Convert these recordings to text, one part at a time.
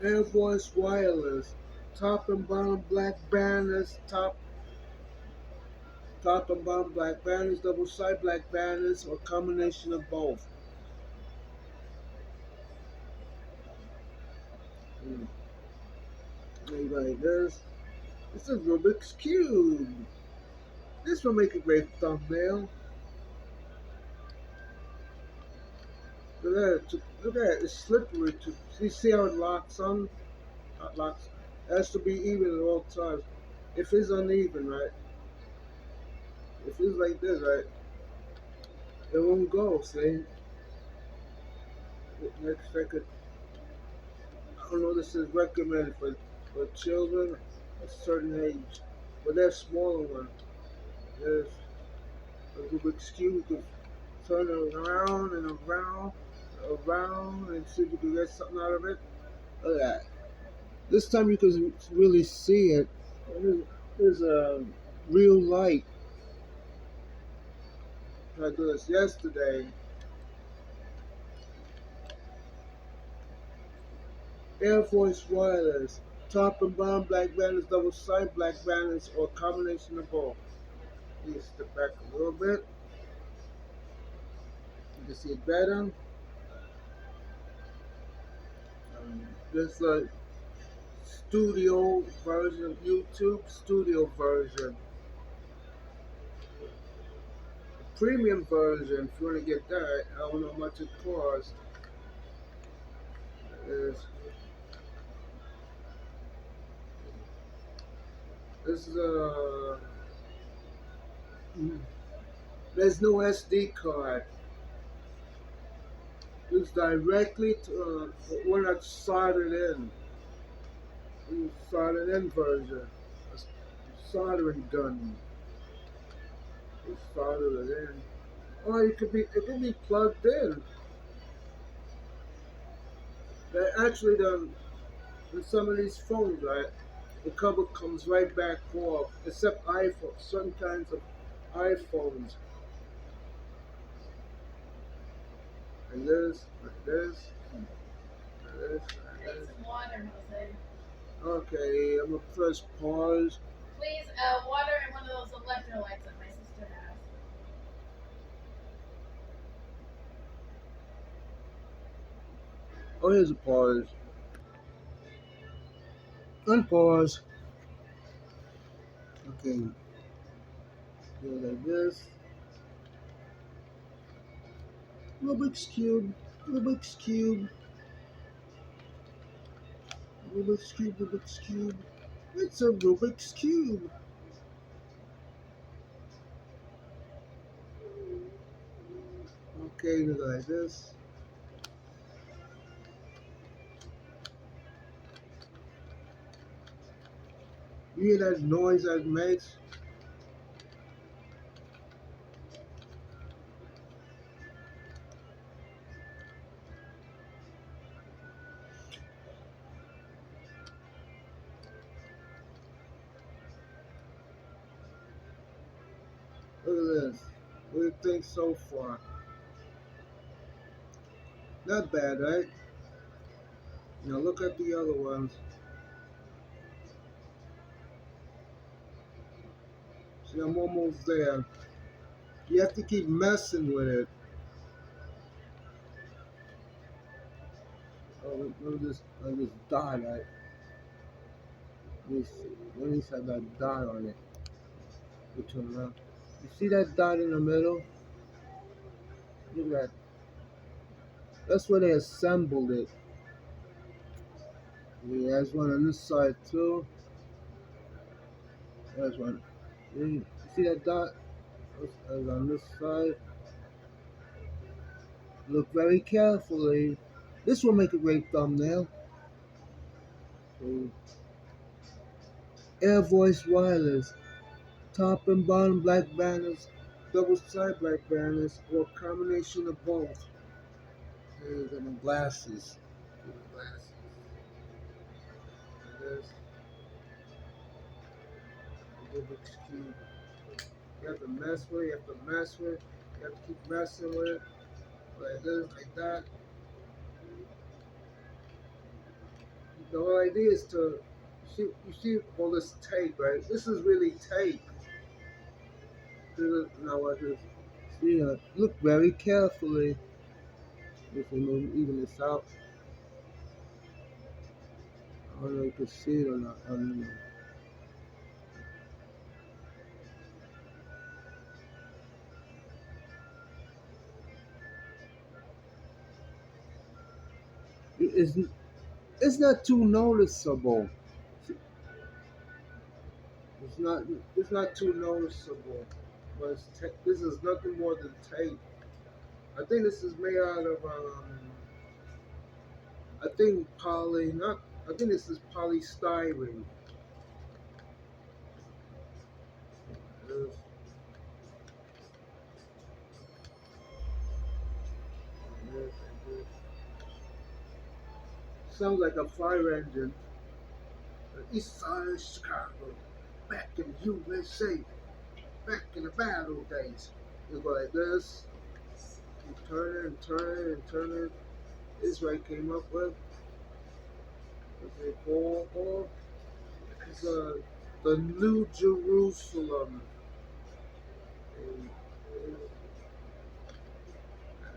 Air Voice Wireless, top and bottom black banners, top and bottom black banners, double side black banners, or combination of both. Mm. Like this. This is Rubik's Cube. This will make a great thumbnail. Look at it. Look at it. It's slippery. See how it locks on? It locks. It has to be even at all times. If it's uneven, right? If it's like this, right? It won't go. See? Next second. I don't know. This is recommended for children a certain age, but there's smaller one. There's a Rubik's Cube. You can turn it around and around, and see if you can get something out of it. Look at that. This time you can really see it. There's a real light. I did this yesterday. Air Force Wireless. Top and bottom black banners, double side black banners, or combination of both. You step back a little bit. You can see it better. There's a studio version, YouTube studio version, premium version. If you want to get that, I don't know how much it costs. Is this is there's no SD card. It's directly to one that's soldered in. It's soldered in version. It's soldering gun. It's soldered in. Or it could be plugged in. They actually done with some of these phones, right? The cover comes right back off, except iPhone. Certain kinds of iPhones. And this, like this, and this, I need some water, Jose. Okay, I'm gonna press pause. Please, water and one of those electrolytes that my sister has. Oh, here's a pause. Unpause. Okay, go like this. Rubik's Cube, Rubik's Cube, Rubik's Cube, Rubik's Cube. It's a Rubik's Cube. Okay, go like this. You hear that noise that makes? Look at this. What do you think so far? Not bad, right? Now look at the other ones. See, I'm almost there. You have to keep messing with it. Oh, look at this dot. Let me have that dot on it. You turn around. You see that dot in the middle? Look at that. That's where they assembled it. Yeah, there's one on this side too. There's one. You see that dot? That's on this side. Look very carefully. This will make a great thumbnail. So, Air Voice Wireless. Top and bottom black banners. Double side black banners. Or a combination of both. Here's my glasses. Glasses. There's Rubik's Cube. You have to mess with it, you have to mess with it, you have to keep messing with it. Like this, like that. The whole idea is to you see all this tape, right? This is really tape. Now what is see look very carefully if you move even this out. I don't know if you can see it or not. I don't know. It's, it's not too noticeable. It's not it's not too noticeable. But this is nothing more than tape. I think this is made out of I think poly not I think this is polystyrene. It's, it's, sounds like a fire engine. East side of Chicago, back in the USA, back in the battle days. You go like this, you turn it and turn it and turn it. This is what I came up with. It's it's the New Jerusalem. And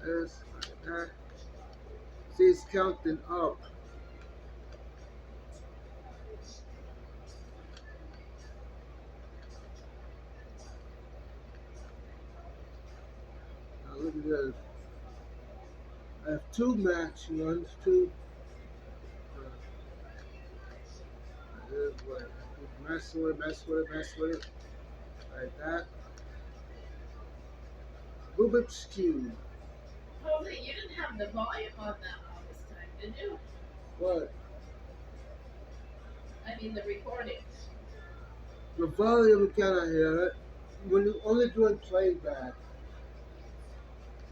it's like that. See, it's counting up. Now look at this. I have two matching ones, two. Uh, this way. Mess with it, mess with it, mess with it. Like that. Rubik's Cube. Jose, you didn't have the volume on that all this time, did you? What? I mean the recording. The volume you cannot hear it. When you only do it playback.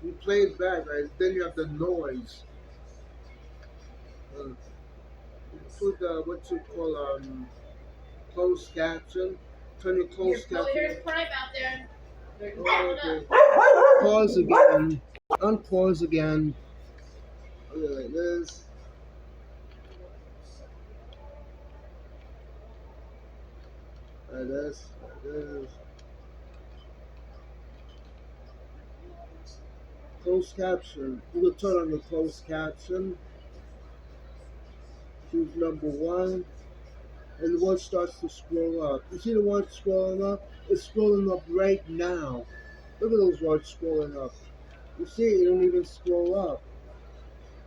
You play it back, right? Then you have the noise. You put what you call closed caption. Turn your closed caption. Here's Prime out there. They're Oh, calling okay. up. Pause again. Unpause again. Okay, like this. Like this. Like this. Closed caption. You can turn on the closed caption. Choose number one. And the one starts to scroll up. You see the one scrolling up? It's scrolling up right now. Look at those ones scrolling up. You see, it don't even scroll up.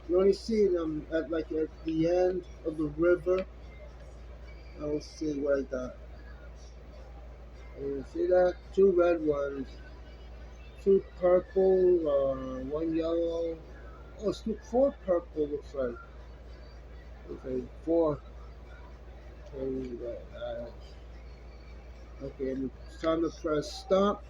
You only see them at the end of the river. I'll see what I got. You see that? Two red ones, two purple, one yellow. Oh, it's four purple looks like. Okay, four. Okay, okay, and it's time to press stop.